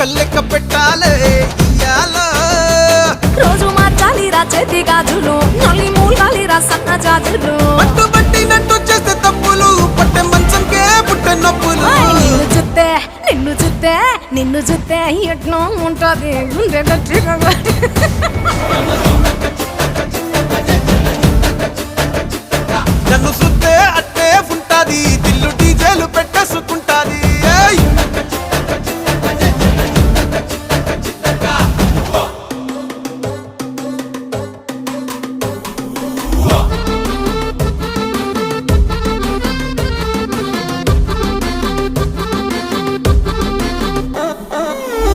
కళ్ళెక్క పెట్టాలే ఇయ్యాలో రోజు మార్చాలి రా చేతి గాజులు నల్లి మూలాలి రా సన్న జాజులు పట్టుబట్టినట్టు చేస్తే తప్పులు పట్టె మంచంకే పుట్టే నొప్పులు నిన్ను చూస్తే ఎట్నో ఉంటది గుండె గట్టిగా నన్ను సుత్తే అట్టే ఉంటాది